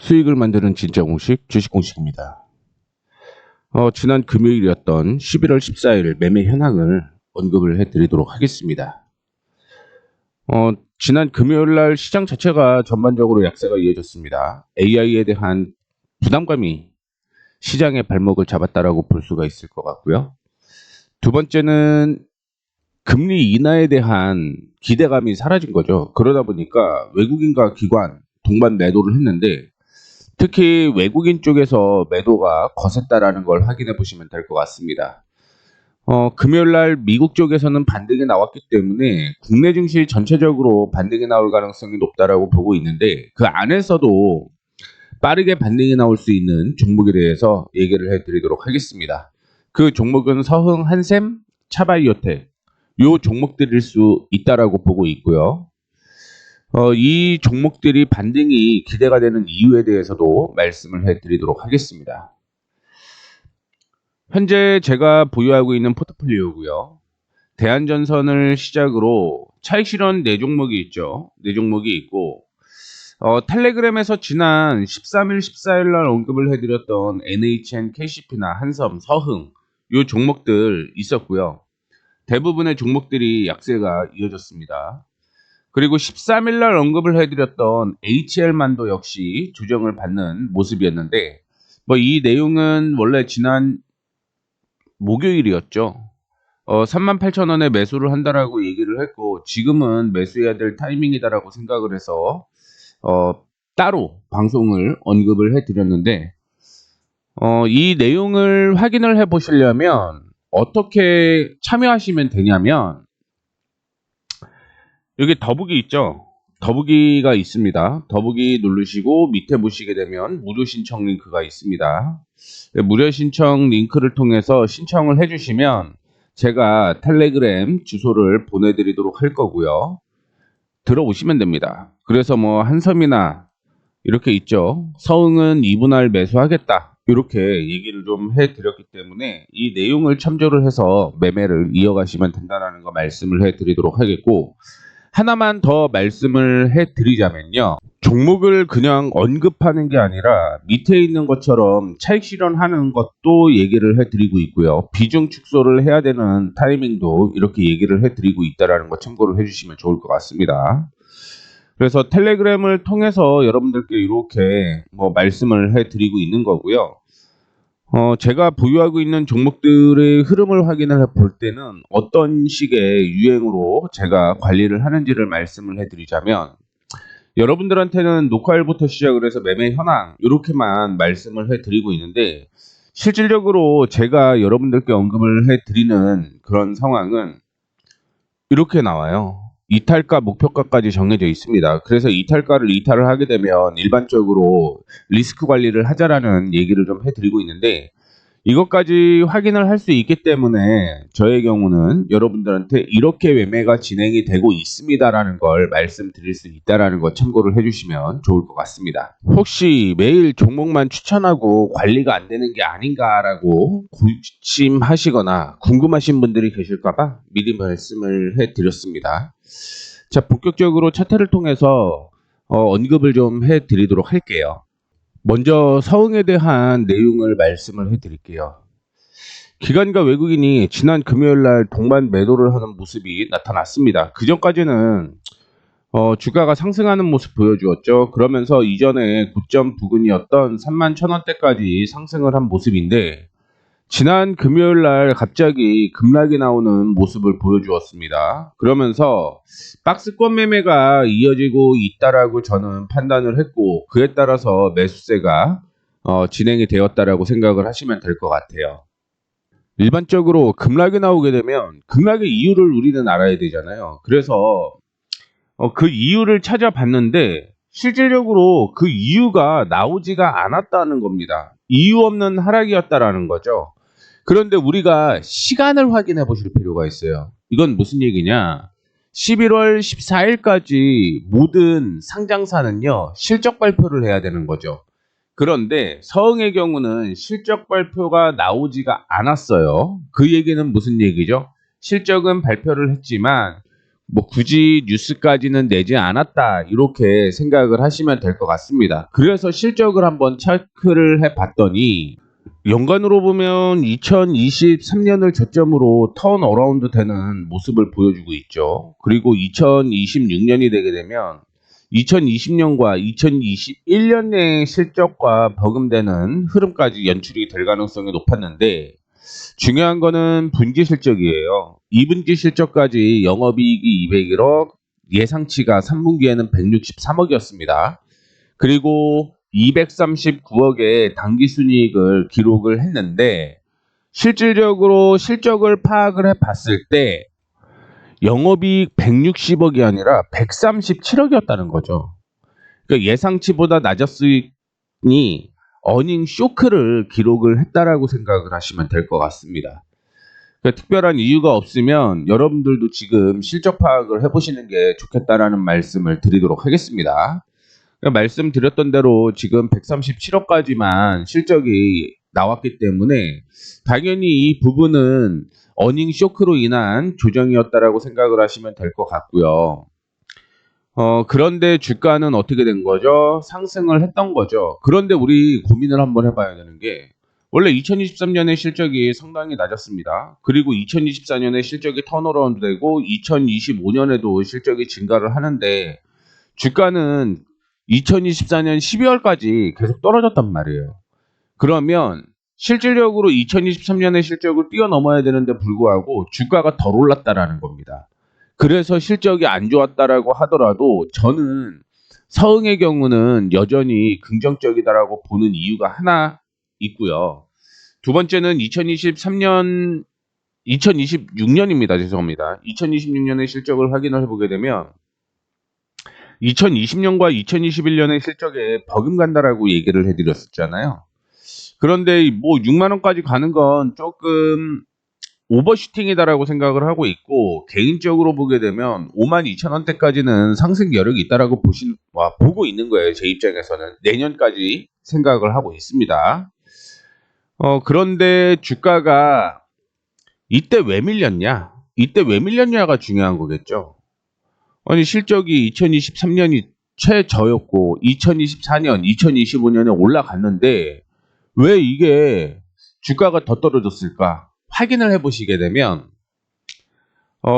수익을 만드는 진짜 공식, 주식 공식입니다. 지난 금요일이었던 11월 14일 매매 현황을 언급을 해드리도록 하겠습니다. 지난 금요일 날 시장 자체가 전반적으로 약세가 이어졌습니다. AI에 대한 부담감이 시장의 발목을 잡았다라고 볼 수가 있을 것 같고요. 두 번째는 금리 인하에 대한 기대감이 사라진 거죠. 그러다 보니까 외국인과 기관 동반 매도를 했는데 특히 외국인 쪽에서 매도가 거셌다라는 걸 확인해 보시면 될 것 같습니다. 금요일 날 미국 쪽에서는 반등이 나왔기 때문에 국내 증시 전체적으로 반등이 나올 가능성이 높다라고 보고 있는데 그 안에서도 빠르게 반등이 나올 수 있는 종목에 대해서 얘기를 해드리도록 하겠습니다. 그 종목은 서흥, 한샘, 차바이오텍 요 종목들일 수 있다라고 보고 있고요. 이 종목들이 반등이 기대가 되는 이유에 대해서도 말씀을 해드리도록 하겠습니다. 현재 제가 보유하고 있는 포트폴리오고요. 대한전선을 시작으로 차익 실현 4종목이 있죠. 4종목이 있고 텔레그램에서 지난 13일, 14일 날 언급을 해드렸던 NHN, KCP나 한섬, 서흥 이 종목들 있었고요. 대부분의 종목들이 약세가 이어졌습니다. 그리고 13일 날 언급을 해드렸던 HL만도 역시 조정을 받는 모습이었는데 이 내용은 원래 지난 목요일이었죠. 38,000원에 매수를 한다라고 얘기를 했고 지금은 매수해야 될 타이밍이다라고 생각을 해서 따로 방송을 언급을 해드렸는데 이 내용을 확인을 해 보시려면 어떻게 참여하시면 되냐면 여기 더보기 있죠. 더보기가 있습니다. 더보기 누르시고 밑에 보시게 되면 무료 신청 링크가 있습니다. 무료 신청 링크를 통해서 신청을 해주시면 제가 텔레그램 주소를 보내드리도록 할 거고요. 들어오시면 됩니다. 그래서 한섬이나 이렇게 있죠. 서흥은 2분할 매수하겠다. 이렇게 얘기를 좀 해드렸기 때문에 이 내용을 참조를 해서 매매를 이어가시면 된다는 거 말씀을 해드리도록 하겠고 하나만 더 말씀을 해드리자면요. 종목을 그냥 언급하는 게 아니라 밑에 있는 것처럼 차익 실현하는 것도 얘기를 해드리고 있고요. 비중 축소를 해야 되는 타이밍도 이렇게 얘기를 해드리고 있다는 거 참고를 해주시면 좋을 것 같습니다. 그래서 텔레그램을 통해서 여러분들께 이렇게 말씀을 해드리고 있는 거고요. 제가 보유하고 있는 종목들의 흐름을 확인을 볼 때는 어떤 식의 유행으로 제가 관리를 하는지를 말씀을 해드리자면 여러분들한테는 녹화일부터 시작을 해서 매매 현황 이렇게만 말씀을 해드리고 있는데 실질적으로 제가 여러분들께 언급을 해드리는 그런 상황은 이렇게 나와요. 이탈가, 목표가까지 정해져 있습니다. 그래서 이탈을 하게 되면 일반적으로 리스크 관리를 하자라는 얘기를 좀 해드리고 있는데 이것까지 확인을 할 수 있기 때문에 저의 경우는 여러분들한테 이렇게 매매가 진행이 되고 있습니다라는 걸 말씀드릴 수 있다라는 거 참고를 해주시면 좋을 것 같습니다. 혹시 매일 종목만 추천하고 관리가 안 되는 게 아닌가라고 고심하시거나 궁금하신 분들이 계실까봐 미리 말씀을 해드렸습니다. 자, 본격적으로 차트를 통해서 언급을 좀 해드리도록 할게요. 먼저 서흥에 대한 내용을 말씀을 해드릴게요. 기관과 외국인이 지난 금요일 날 동반 매도를 하는 모습이 나타났습니다. 그 전까지는 주가가 상승하는 모습 보여주었죠. 그러면서 이전에 고점 부근이었던 31,000원대까지 상승을 한 모습인데 지난 금요일 날 갑자기 급락이 나오는 모습을 보여주었습니다. 그러면서 박스권 매매가 이어지고 있다라고 저는 판단을 했고 그에 따라서 매수세가 진행이 되었다라고 생각을 하시면 될 것 같아요. 일반적으로 급락이 나오게 되면 급락의 이유를 우리는 알아야 되잖아요. 그래서 그 이유를 찾아봤는데 실질적으로 그 이유가 나오지가 않았다는 겁니다. 이유 없는 하락이었다라는 거죠. 그런데 우리가 시간을 확인해 보실 필요가 있어요. 이건 무슨 얘기냐? 11월 14일까지 모든 상장사는요, 실적 발표를 해야 되는 거죠. 그런데 서흥의 경우는 실적 발표가 나오지가 않았어요. 그 얘기는 무슨 얘기죠? 실적은 발표를 했지만 뭐 굳이 뉴스까지는 내지 않았다 이렇게 생각을 하시면 될 것 같습니다. 그래서 실적을 한번 체크를 해봤더니 연간으로 보면 2023년을 저점으로 턴 어라운드 되는 모습을 보여주고 있죠. 그리고 2026년이 되게 되면 2020년과 2021년의 실적과 버금되는 흐름까지 연출이 될 가능성이 높았는데 중요한 거는 분기 실적이에요. 2분기 실적까지 영업이익이 201억, 예상치가 3분기에는 163억이었습니다. 그리고 239억의 당기순이익을 기록을 했는데 실질적으로 실적을 파악을 해봤을 때 영업이익 160억이 아니라 137억이었다는 거죠. 그러니까 예상치보다 낮았으니 어닝 쇼크를 기록을 했다라고 생각을 하시면 될 것 같습니다. 그러니까 특별한 이유가 없으면 여러분들도 지금 실적 파악을 해보시는 게 좋겠다라는 말씀을 드리도록 하겠습니다. 그러니까 말씀드렸던 대로 지금 137억까지만 실적이 나왔기 때문에 당연히 이 부분은 어닝 쇼크로 인한 조정이었다라고 생각을 하시면 될 것 같고요. 그런데 주가는 어떻게 된 거죠? 상승을 했던 거죠. 그런데 우리 고민을 한번 해봐야 되는 게 원래 2023년에 실적이 상당히 낮았습니다. 그리고 2024년에 실적이 턴어라운드 되고 2025년에도 실적이 증가를 하는데 주가는 2024년 12월까지 계속 떨어졌단 말이에요. 그러면 실질적으로 2023년의 실적을 뛰어넘어야 되는데 불구하고 주가가 덜 올랐다라는 겁니다. 그래서 실적이 안 좋았다라고 하더라도 저는 서흥의 경우는 여전히 긍정적이다라고 보는 이유가 하나 있고요. 두 번째는 2026년입니다. 죄송합니다. 2026년의 실적을 확인을 해보게 되면 2020년과 2021년의 실적에 버금간다라고 얘기를 해드렸었잖아요. 그런데 뭐 6만 원까지 가는 건 조금 오버슈팅이다라고 생각을 하고 있고 개인적으로 보게 되면 5만 2천 원대까지는 상승 여력이 있다라고 보고 있는 거예요. 제 입장에서는 내년까지 생각을 하고 있습니다. 그런데 주가가 이때 왜 밀렸냐? 이때 왜 밀렸냐가 중요한 거겠죠. 아니 실적이 2023년이 최저였고 2024년, 2025년에 올라갔는데 왜 이게 주가가 더 떨어졌을까? 확인을 해보시게 되면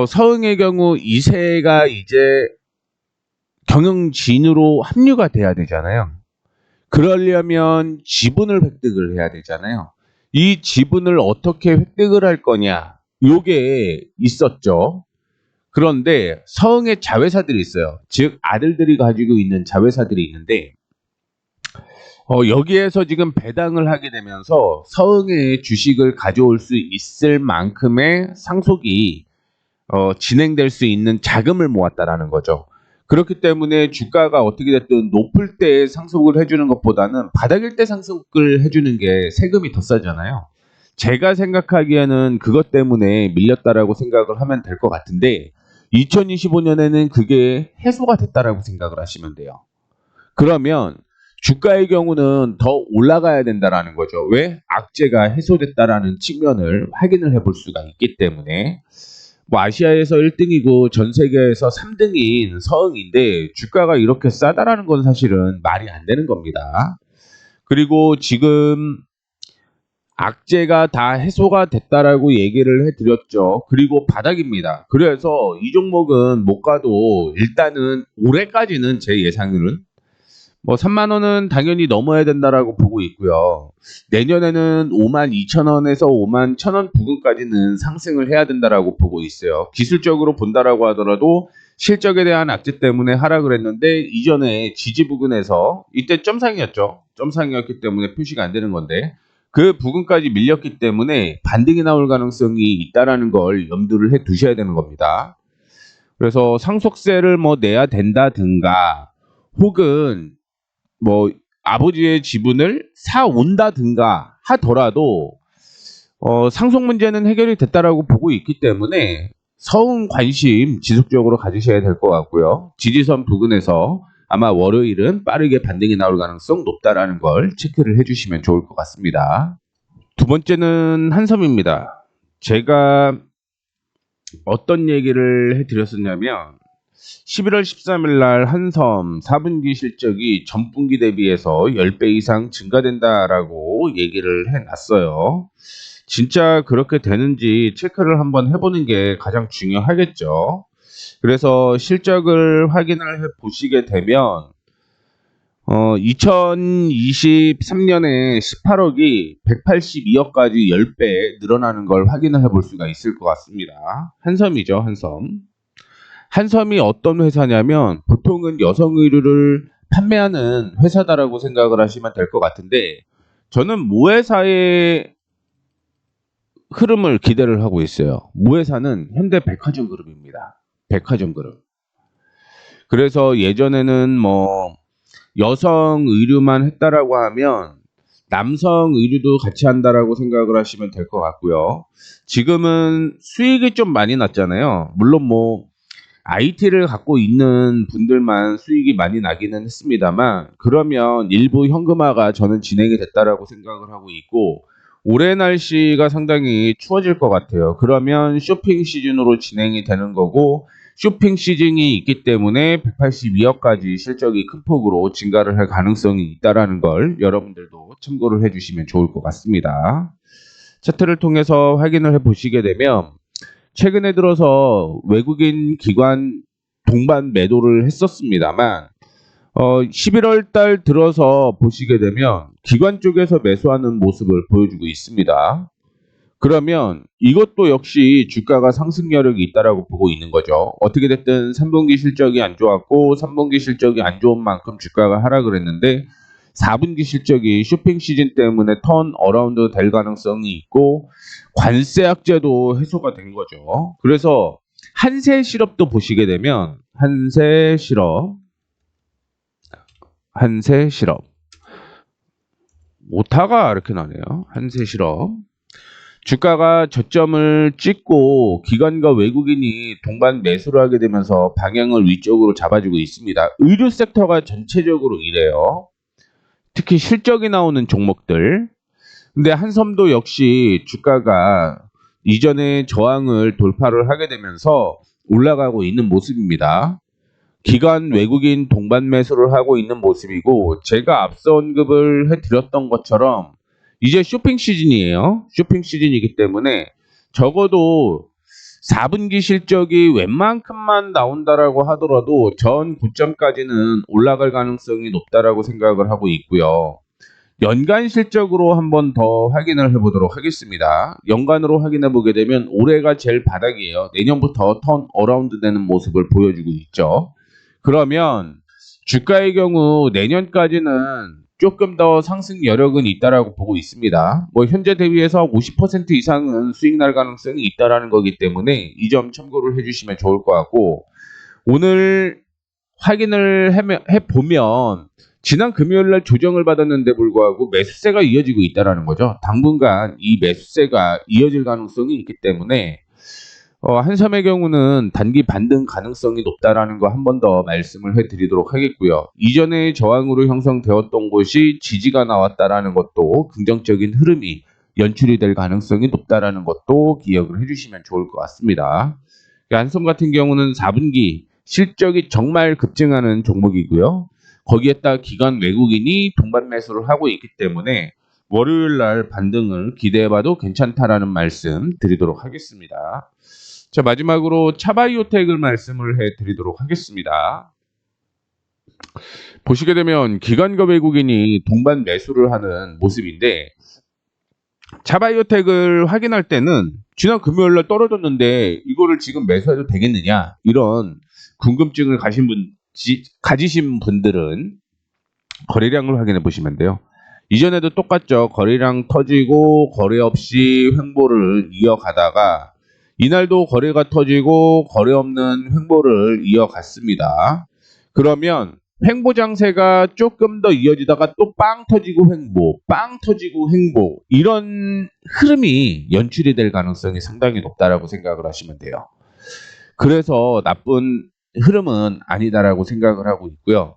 서흥의 경우 2세가 이제 경영진으로 합류가 돼야 되잖아요. 그러려면 지분을 획득을 해야 되잖아요. 이 지분을 어떻게 획득을 할 거냐? 요게 있었죠. 그런데 서흥의 자회사들이 있어요. 즉 아들들이 가지고 있는 자회사들이 있는데 여기에서 지금 배당을 하게 되면서 서흥의 주식을 가져올 수 있을 만큼의 상속이 진행될 수 있는 자금을 모았다라는 거죠. 그렇기 때문에 주가가 어떻게 됐든 높을 때 상속을 해주는 것보다는 바닥일 때 상속을 해주는 게 세금이 더 싸잖아요. 제가 생각하기에는 그것 때문에 밀렸다라고 생각을 하면 될 것 같은데 2025년에는 그게 해소가 됐다라고 생각을 하시면 돼요. 그러면 주가의 경우는 더 올라가야 된다라는 거죠. 왜? 악재가 해소됐다라는 측면을 확인을 해볼 수가 있기 때문에 뭐 아시아에서 1등이고 전 세계에서 3등인 서흥인데 주가가 이렇게 싸다라는 건 사실은 말이 안 되는 겁니다. 그리고 지금 악재가 다 해소가 됐다라고 얘기를 해드렸죠. 그리고 바닥입니다. 그래서 이 종목은 못 가도 일단은 올해까지는 제 예상으로는 뭐 3만 원은 당연히 넘어야 된다라고 보고 있고요. 내년에는 5만 2천 원에서 5만 1천 원 부근까지는 상승을 해야 된다라고 보고 있어요. 기술적으로 본다라고 하더라도 실적에 대한 악재 때문에 하락을 했는데 이전에 지지 부근에서 이때 점상이었죠. 점상이었기 때문에 표시가 안 되는 건데 그 부근까지 밀렸기 때문에 반등이 나올 가능성이 있다라는 걸 염두를 해 두셔야 되는 겁니다. 그래서 상속세를 뭐 내야 된다든가 혹은 뭐 아버지의 지분을 사온다든가 하더라도 상속 문제는 해결이 됐다라고 보고 있기 때문에 서운 관심 지속적으로 가지셔야 될 것 같고요. 지지선 부근에서 아마 월요일은 빠르게 반등이 나올 가능성 높다라는 걸 체크를 해주시면 좋을 것 같습니다. 두 번째는 한섬입니다. 제가 어떤 얘기를 해드렸었냐면 11월 13일 날 한섬 4분기 실적이 전분기 대비해서 10배 이상 증가된다라고 얘기를 해놨어요. 진짜 그렇게 되는지 체크를 한번 해보는 게 가장 중요하겠죠. 그래서 실적을 확인을 해 보시게 되면 2023년에 18억이 182억까지 10배 늘어나는 걸 확인을 해볼 수가 있을 것 같습니다. 한섬이죠, 한섬. 한섬이 어떤 회사냐면 보통은 여성 의류를 판매하는 회사다라고 생각을 하시면 될 것 같은데 저는 모회사의 흐름을 기대를 하고 있어요. 모회사는 현대백화점 그룹입니다. 백화점 그룹. 그래서 예전에는 뭐 여성 의류만 했다라고 하면 남성 의류도 같이 한다라고 생각을 하시면 될 것 같고요. 지금은 수익이 좀 많이 났잖아요. 물론 뭐 IT를 갖고 있는 분들만 수익이 많이 나기는 했습니다만 그러면 일부 현금화가 저는 진행이 됐다라고 생각을 하고 있고 올해 날씨가 상당히 추워질 것 같아요. 그러면 쇼핑 시즌으로 진행이 되는 거고 쇼핑 시즌이 있기 때문에 182억까지 실적이 큰 폭으로 증가를 할 가능성이 있다라는 걸 여러분들도 참고를 해주시면 좋을 것 같습니다. 차트를 통해서 확인을 해 보시게 되면 최근에 들어서 외국인 기관 동반 매도를 했었습니다만 11월 달 들어서 보시게 되면 기관 쪽에서 매수하는 모습을 보여주고 있습니다. 그러면 이것도 역시 주가가 상승 여력이 있다라고 보고 있는 거죠. 어떻게 됐든 3분기 실적이 안 좋았고 3분기 실적이 안 좋은 만큼 주가가 하락을 했는데 4분기 실적이 쇼핑 시즌 때문에 턴 어라운드 될 가능성이 있고 관세 악제도 해소가 된 거죠. 그래서 한세 실업도 보시게 되면 한세 실업 오타가 이렇게 나네요. 한세 실업 주가가 저점을 찍고 기관과 외국인이 동반 매수를 하게 되면서 방향을 위쪽으로 잡아주고 있습니다. 의류 섹터가 전체적으로 이래요. 특히 실적이 나오는 종목들. 근데 한섬도 역시 주가가 이전의 저항을 돌파를 하게 되면서 올라가고 있는 모습입니다. 기관 외국인 동반 매수를 하고 있는 모습이고 제가 앞서 언급을 해드렸던 것처럼 이제 쇼핑 시즌이에요. 쇼핑 시즌이기 때문에 적어도 4분기 실적이 웬만큼만 나온다라고 하더라도 전 고점까지는 올라갈 가능성이 높다라고 생각을 하고 있고요. 연간 실적으로 한번 더 확인을 해보도록 하겠습니다. 연간으로 확인해 보게 되면 올해가 제일 바닥이에요. 내년부터 턴 어라운드 되는 모습을 보여주고 있죠. 그러면 주가의 경우 내년까지는 조금 더 상승 여력은 있다라고 보고 있습니다. 뭐 현재 대비해서 50% 이상은 수익 날 가능성이 있다라는 거기 때문에 이 점 참고를 해주시면 좋을 것 같고 오늘 확인을 해보면 지난 금요일 날 조정을 받았는데 불구하고 매수세가 이어지고 있다라는 거죠. 당분간 이 매수세가 이어질 가능성이 있기 때문에 한섬의 경우는 단기 반등 가능성이 높다라는 거 한 번 더 말씀을 해드리도록 하겠고요. 이전에 저항으로 형성되었던 곳이 지지가 나왔다라는 것도 긍정적인 흐름이 연출이 될 가능성이 높다라는 것도 기억을 해주시면 좋을 것 같습니다. 한섬 같은 경우는 4분기 실적이 정말 급증하는 종목이고요. 거기에다 기관 외국인이 동반 매수를 하고 있기 때문에 월요일 날 반등을 기대해봐도 괜찮다라는 말씀 드리도록 하겠습니다. 자, 마지막으로 차바이오텍을 말씀을 해드리도록 하겠습니다. 보시게 되면 기관과 외국인이 동반 매수를 하는 모습인데 차바이오텍을 확인할 때는 지난 금요일날 떨어졌는데 이거를 지금 매수해도 되겠느냐 이런 궁금증을 가지신 분들은 거래량을 확인해 보시면 돼요. 이전에도 똑같죠. 거래량 터지고 거래 없이 횡보를 이어가다가 이날도 거래가 터지고 거래 없는 횡보를 이어갔습니다. 그러면 횡보 장세가 조금 더 이어지다가 또 빵 터지고 횡보, 빵 터지고 횡보 이런 흐름이 연출이 될 가능성이 상당히 높다라고 생각을 하시면 돼요. 그래서 나쁜 흐름은 아니다라고 생각을 하고 있고요.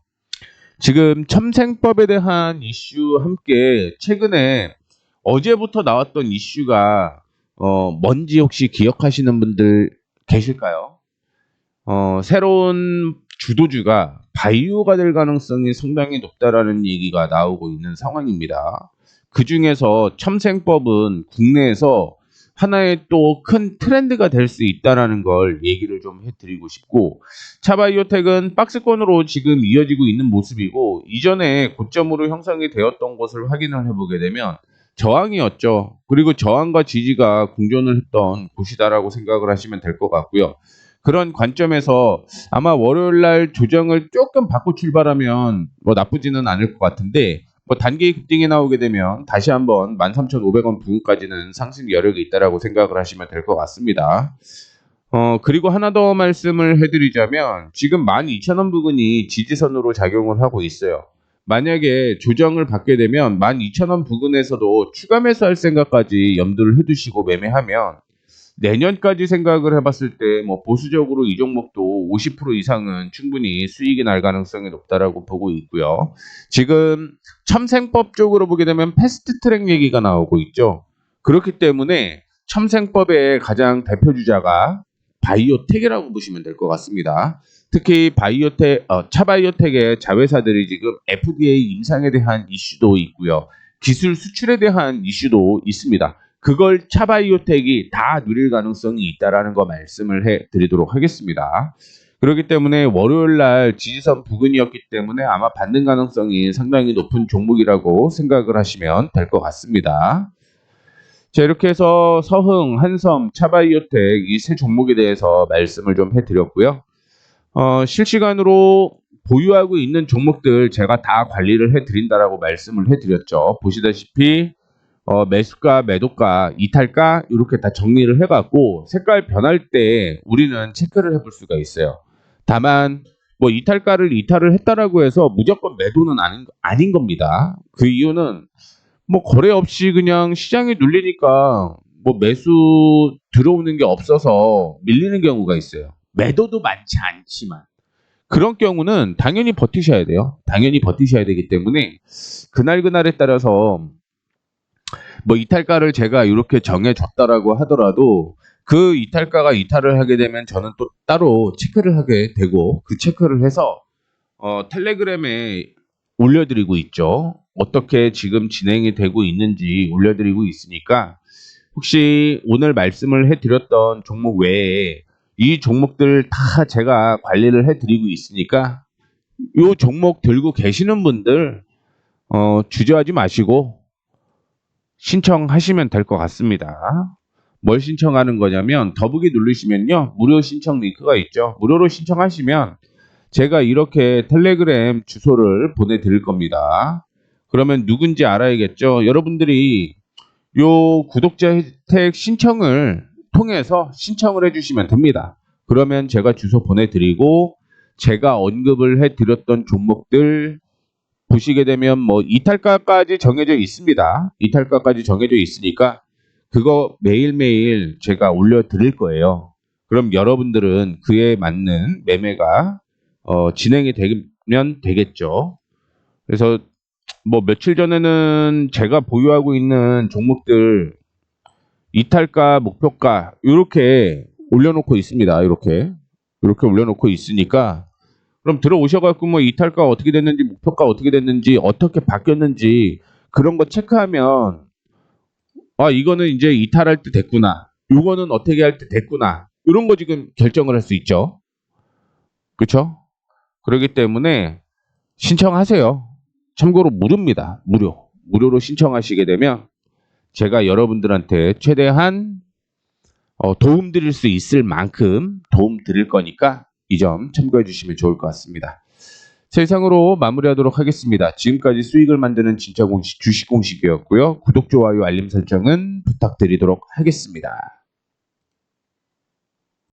지금 첨생법에 대한 이슈 함께 최근에 어제부터 나왔던 이슈가 뭔지 혹시 기억하시는 분들 계실까요? 새로운 주도주가 바이오가 될 가능성이 상당히 높다라는 얘기가 나오고 있는 상황입니다. 그 중에서 첨생법은 국내에서 하나의 또 큰 트렌드가 될 수 있다라는 걸 얘기를 좀 해드리고 싶고, 차바이오텍은 박스권으로 지금 이어지고 있는 모습이고, 이전에 고점으로 형성이 되었던 것을 확인을 해보게 되면 저항이었죠. 그리고 저항과 지지가 공존을 했던 곳이다라고 생각을 하시면 될 것 같고요. 그런 관점에서 아마 월요일 날 조정을 조금 받고 출발하면 뭐 나쁘지는 않을 것 같은데, 뭐 단기 급등이 나오게 되면 다시 한번 13,500원 부근까지는 상승 여력이 있다라고 생각을 하시면 될 것 같습니다. 그리고 하나 더 말씀을 해드리자면 지금 12,000원 부근이 지지선으로 작용을 하고 있어요. 만약에 조정을 받게 되면 12,000원 부근에서도 추가 매수할 생각까지 염두를 해두시고 매매하면 내년까지 생각을 해봤을 때 뭐 보수적으로 이 종목도 50% 이상은 충분히 수익이 날 가능성이 높다라고 보고 있고요. 지금 첨생법 쪽으로 보게 되면 패스트 트랙 얘기가 나오고 있죠. 그렇기 때문에 첨생법의 가장 대표 주자가 바이오텍이라고 보시면 될 것 같습니다. 특히 차바이오텍의 자회사들이 지금 FDA 임상에 대한 이슈도 있고요. 기술 수출에 대한 이슈도 있습니다. 그걸 차바이오텍이 다 누릴 가능성이 있다라는 거 말씀을 해드리도록 하겠습니다. 그렇기 때문에 월요일 날 지지선 부근이었기 때문에 아마 받는 가능성이 상당히 높은 종목이라고 생각을 하시면 될 것 같습니다. 자, 이렇게 해서 서흥, 한섬, 차바이오텍 이 세 종목에 대해서 말씀을 좀 해드렸고요. 실시간으로 보유하고 있는 종목들 제가 다 관리를 해드린다라고 말씀을 해드렸죠. 보시다시피 매수가, 매도가, 이탈가 이렇게 다 정리를 해갖고 색깔 변할 때 우리는 체크를 해볼 수가 있어요. 다만 뭐 이탈가를 이탈을 했다라고 해서 무조건 매도는 아닌 겁니다. 그 이유는 뭐 거래 없이 그냥 시장이 눌리니까 뭐 매수 들어오는 게 없어서 밀리는 경우가 있어요. 매도도 많지 않지만 그런 경우는 당연히 버티셔야 돼요. 당연히 버티셔야 되기 때문에 그날에 따라서 뭐 이탈가를 제가 이렇게 정해줬다라고 하더라도 그 이탈가가 이탈을 하게 되면 저는 또 따로 체크를 하게 되고 그 체크를 해서 텔레그램에 올려드리고 있죠. 어떻게 지금 진행이 되고 있는지 올려드리고 있으니까 혹시 오늘 말씀을 해드렸던 종목 외에 이 종목들 다 제가 관리를 해드리고 있으니까 이 종목 들고 계시는 분들 주저하지 마시고 신청하시면 될 것 같습니다. 뭘 신청하는 거냐면 더보기 누르시면요. 무료 신청 링크가 있죠. 무료로 신청하시면 제가 이렇게 텔레그램 주소를 보내드릴 겁니다. 그러면 누군지 알아야겠죠. 여러분들이 요 구독자 혜택 신청을 통해서 신청을 해주시면 됩니다. 그러면 제가 주소 보내드리고 제가 언급을 해드렸던 종목들 보시게 되면 뭐 이탈가까지 정해져 있습니다. 이탈가까지 정해져 있으니까 그거 매일매일 제가 올려드릴 거예요. 그럼 여러분들은 그에 맞는 매매가 진행이 되면 되겠죠. 그래서 뭐 며칠 전에는 제가 보유하고 있는 종목들 이탈가, 목표가 이렇게 올려놓고 있습니다. 이렇게 올려놓고 있으니까 그럼 들어오셔갖고 뭐 이탈가 어떻게 됐는지 목표가 어떻게 됐는지 어떻게 바뀌었는지 그런 거 체크하면 아 이거는 이제 이탈할 때 됐구나. 이거는 어떻게 할 때 됐구나. 이런 거 지금 결정을 할 수 있죠. 그렇죠? 그렇기 때문에 신청하세요. 참고로 무료입니다. 무료로 신청하시게 되면 제가 여러분들한테 최대한 도움 드릴 수 있을 만큼 도움 드릴 거니까 이 점 참고해 주시면 좋을 것 같습니다. 자, 이상으로 마무리하도록 하겠습니다. 지금까지 수익을 만드는 진짜 공식 주식 공식이었고요. 구독, 좋아요, 알림 설정은 부탁드리도록 하겠습니다.